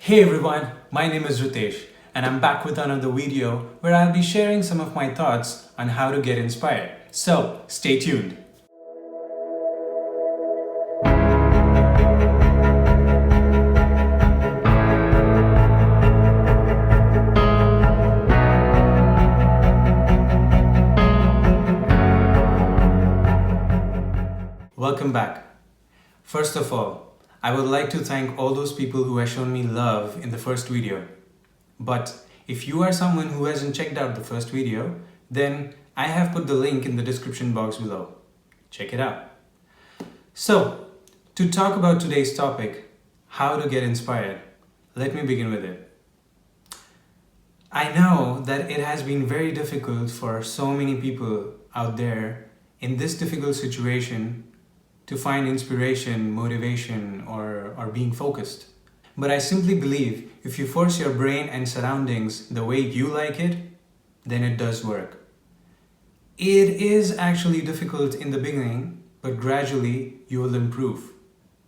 Hey everyone, my name is Ritesh and I'm back with another video where I'll be sharing some of my thoughts on how to get inspired. So stay tuned. Welcome back. First of all, I would like to thank all those people who have shown me love in the first video. But if you are someone who hasn't checked out the first video, then I have put the link in the description box below. Check it out. So, to talk about today's topic, how to get inspired, let me begin with it. I know that it has been very difficult for so many people out there in this difficult situation to find inspiration, motivation, or being focused. But I simply believe if you force your brain and surroundings the way you like it, then it does work. It is actually difficult in the beginning, but gradually you will improve.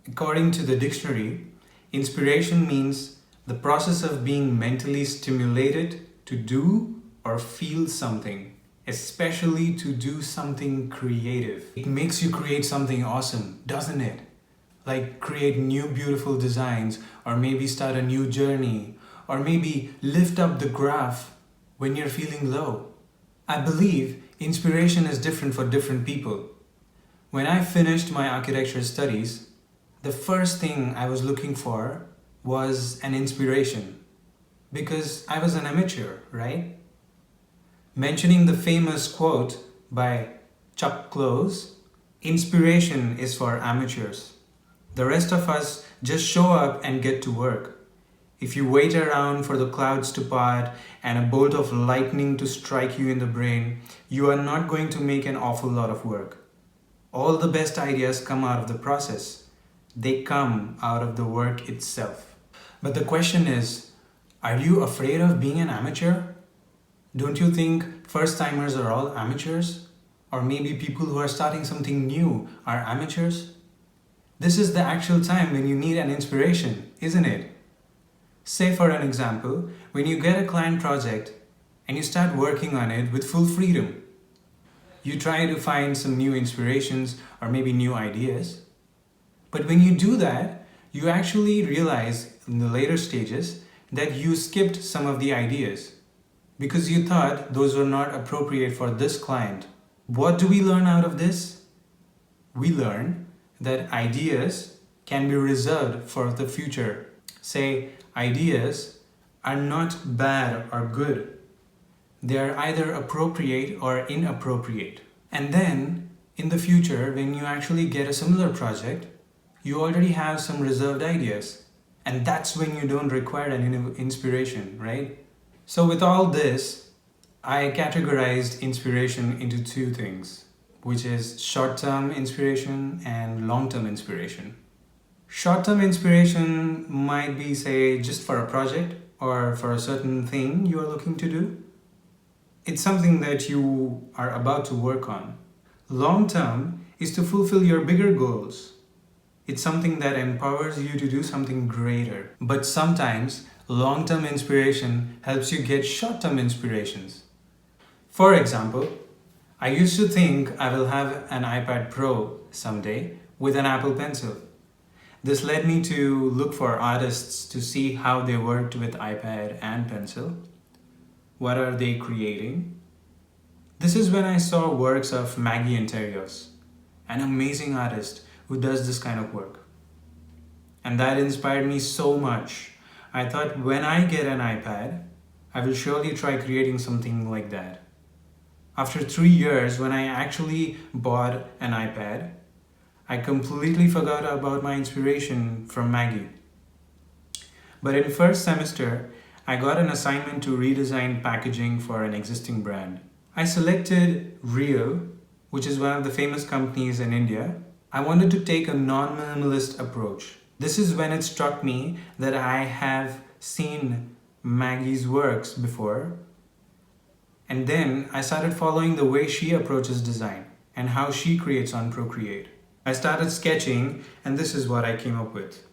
According to the dictionary, inspiration means the process of being mentally stimulated to do or feel something, especially to do something creative. It makes you create something awesome, doesn't it? Like create new beautiful designs, or maybe start a new journey, or maybe lift up the graph when you're feeling low. I believe inspiration is different for different people. When I finished my architecture studies, the first thing I was looking for was an inspiration, because I was an amateur, right? Mentioning the famous quote by Chuck Close, inspiration is for amateurs. The rest of us just show up and get to work. If you wait around for the clouds to part and a bolt of lightning to strike you in the brain, you are not going to make an awful lot of work. All the best ideas come out of the process. They come out of the work itself. But the question is, are you afraid of being an amateur? Don't you think first-timers are all amateurs? Or maybe people who are starting something new are amateurs? This is the actual time when you need an inspiration, isn't it? Say for an example, when you get a client project and you start working on it with full freedom. You try to find some new inspirations or maybe new ideas. But when you do that, you actually realize in the later stages that you skipped some of the ideas, because you thought those were not appropriate for this client. What do we learn out of this? We learn that ideas can be reserved for the future. Say, ideas are not bad or good. They are either appropriate or inappropriate. And then, in the future, when you actually get a similar project, you already have some reserved ideas. And that's when you don't require an inspiration, right? So with all this, I categorized inspiration into two things, which is short-term inspiration and long-term inspiration. Short-term inspiration might be, say, just for a project or for a certain thing you are looking to do. It's something that you are about to work on. Long-term is to fulfill your bigger goals. It's something that empowers you to do something greater. But sometimes, long-term inspiration helps you get short-term inspirations. For example, I used to think I will have an iPad Pro someday with an Apple Pencil. This led me to look for artists to see how they worked with iPad and pencil. What are they creating? This is when I saw works of Maggie Interiors, an amazing artist who does this kind of work. And that inspired me so much. I thought when I get an iPad, I will surely try creating something like that. After 3 years, when I actually bought an iPad, I completely forgot about my inspiration from Maggie. But in first semester, I got an assignment to redesign packaging for an existing brand. I selected Rio, which is one of the famous companies in India. I wanted to take a non-minimalist approach. This is when it struck me that I have seen Maggie's works before. And then I started following the way she approaches design and how she creates on Procreate. I started sketching and this is what I came up with.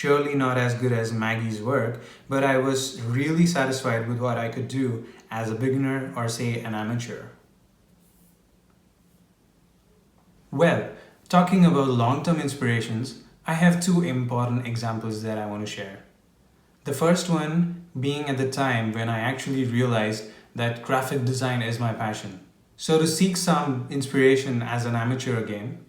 Surely not as good as Maggie's work, but I was really satisfied with what I could do as a beginner or say an amateur. Well, talking about long-term inspirations, I have two important examples that I want to share. The first one being at the time when I actually realized that graphic design is my passion. So to seek some inspiration as an amateur again,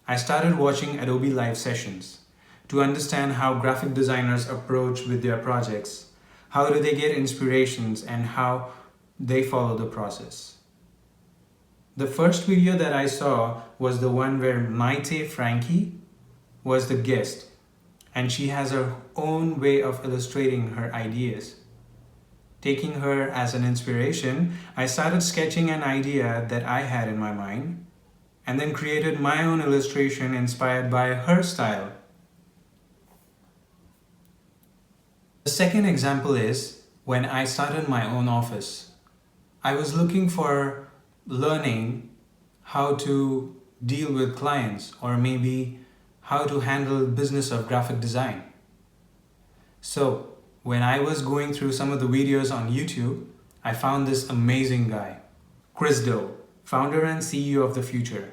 I started watching Adobe live sessions to understand how graphic designers approach with their projects, how do they get inspirations, and how they follow the process. The first video that I saw was the one where Maite Franchi was the guest, and she has her own way of illustrating her ideas. Taking her as an inspiration, I started sketching an idea that I had in my mind, and then created my own illustration inspired by her style. The second example is when I started my own office. I was looking for learning how to deal with clients, or maybe how to handle business of graphic design. So when I was going through some of the videos on YouTube, I found this amazing guy, Chris Do, founder and CEO of the Futur.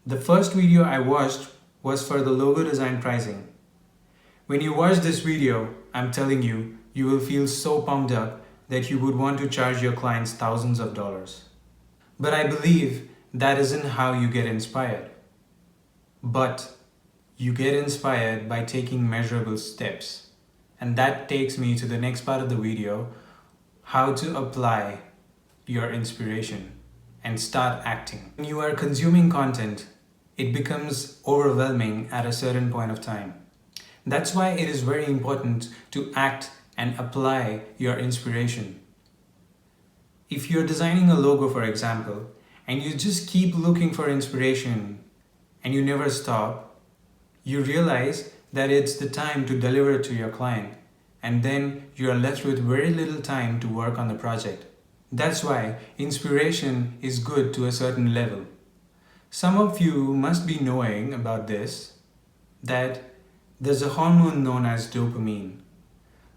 The first video I watched was for the logo design pricing. When you watch this video, I'm telling you, you will feel so pumped up that you would want to charge your clients thousands of dollars. But I believe that isn't how you get inspired. But you get inspired by taking measurable steps. And that takes me to the next part of the video, how to apply your inspiration and start acting. When you are consuming content, it becomes overwhelming at a certain point of time. That's why it is very important to act and apply your inspiration. If you're designing a logo, for example, and you just keep looking for inspiration and you never stop, you realize that it's the time to deliver it to your client, and then you are left with very little time to work on the project. That's why inspiration is good to a certain level. Some of you must be knowing about this, that there's a hormone known as dopamine.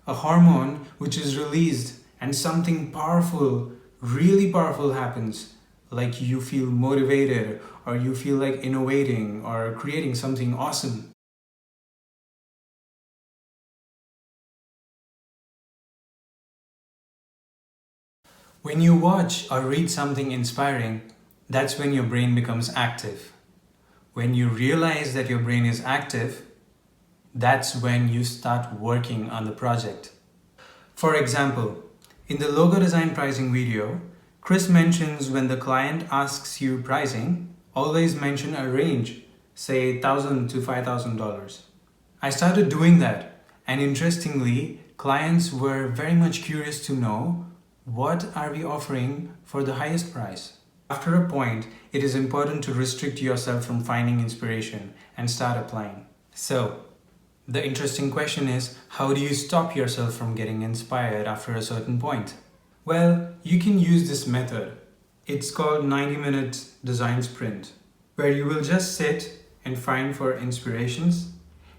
A hormone which is released and something powerful, really powerful happens, like you feel motivated, or you feel like innovating or creating something awesome. When you watch or read something inspiring, that's when your brain becomes active. When you realize that your brain is active, that's when you start working on the project. For example, in the logo design pricing video, Chris mentions when the client asks you pricing, always mention a range, say $1,000 to $5,000. I started doing that, and interestingly, clients were very much curious to know what are we offering for the highest price. After a point, it is important to restrict yourself from finding inspiration and start applying. So, the interesting question is, how do you stop yourself from getting inspired after a certain point? Well, you can use this method. It's called 90-minute design sprint, where you will just sit and find for inspirations.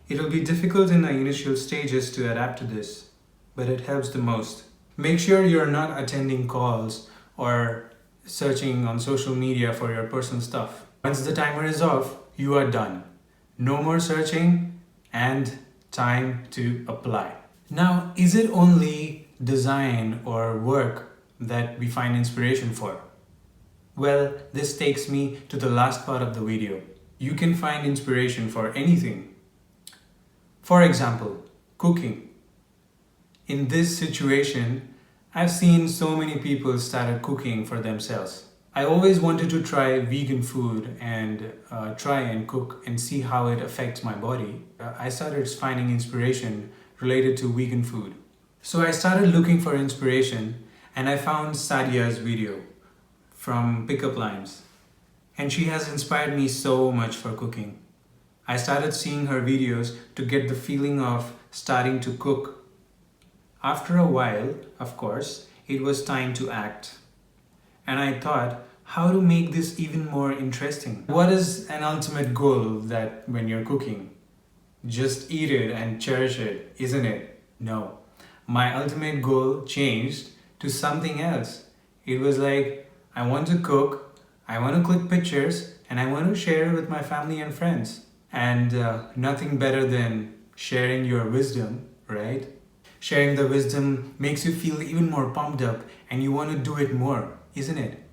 It'll be difficult in the initial stages to adapt to this, but it helps the most. Make sure you're not attending calls or searching on social media for your personal stuff. Once the timer is off, you are done. No more searching and time to apply. Now, is it only design or work that we find inspiration for? Well, this takes me to the last part of the video. You can find inspiration for anything. For example, cooking. In this situation, I've seen so many people started cooking for themselves. I always wanted to try vegan food and try and cook and see how it affects my body. I started finding inspiration related to vegan food. So I started looking for inspiration, and I found Sadia's video from Pickuplimes. And she has inspired me so much for cooking. I started seeing her videos to get the feeling of starting to cook. After a while, of course, it was time to act. And I thought, how to make this even more interesting? What is an ultimate goal that when you're cooking? just eat it and cherish it, isn't it? No. My ultimate goal changed to something else. It was like, I want to cook, I want to click pictures, and I want to share it with my family and friends. And nothing better than sharing your wisdom, right? Sharing the wisdom makes you feel even more pumped up and you want to do it more, isn't it?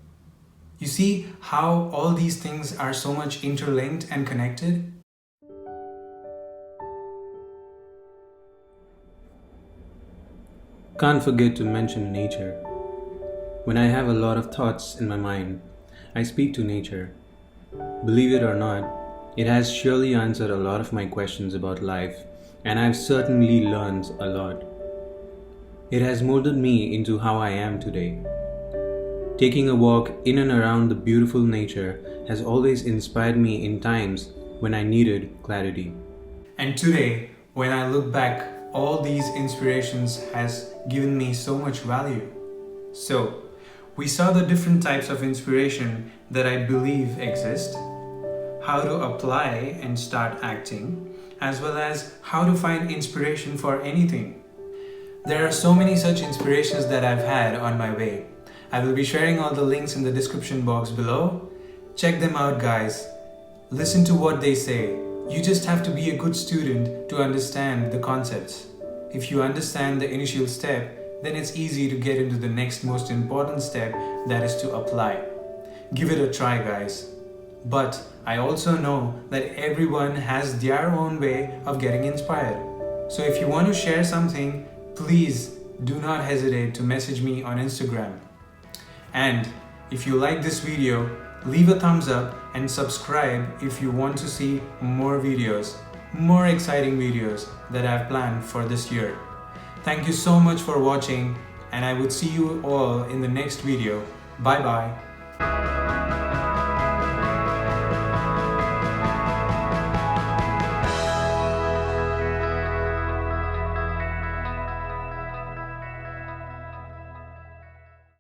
You see how all these things are so much interlinked and connected? Can't forget to mention nature. When I have a lot of thoughts in my mind, I speak to nature. Believe it or not, it has surely answered a lot of my questions about life, and I've certainly learned a lot. It has molded me into how I am today. Taking a walk in and around the beautiful nature has always inspired me in times when I needed clarity. And today, when I look back, all these inspirations has given me so much value. So, we saw the different types of inspiration that I believe exist, how to apply and start acting, as well as how to find inspiration for anything. There are so many such inspirations that I've had on my way. I will be sharing all the links in the description box below. Check them out, guys. Listen to what they say. You just have to be a good student to understand the concepts. If you understand the initial step, then it's easy to get into the next most important step, that is to apply. Give it a try, guys. But I also know that everyone has their own way of getting inspired. So if you want to share something, please do not hesitate to message me on Instagram. And if you like this video, leave a thumbs up and subscribe if you want to see more videos, more exciting videos that I've planned for this year. Thank you so much for watching, and I would see you all in the next video. Bye bye.